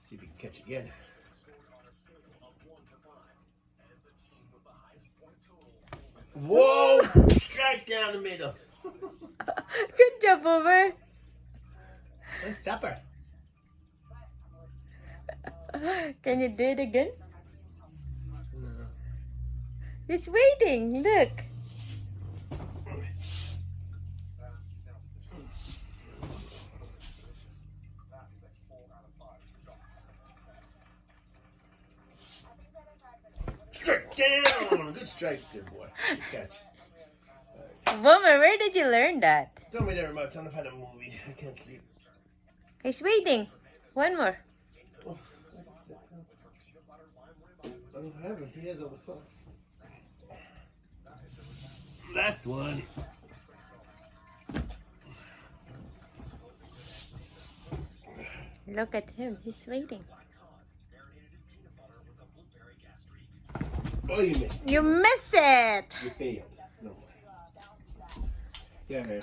See if he can catch again. Whoa! Strike down the middle. Good job, Boomer. Good supper. Can you do it again? He's waiting. Look. Strike down. Good strike, good boy. Good catch. Boomer, where did you learn that? Throw me there, remote. I'm trying to find a movie. I can't sleep. He's waiting. One more. I don't have it. He has all the socks. Last one. Look at him. He's waiting. Oh, you missed. You miss it. You failed. No. Yeah, man.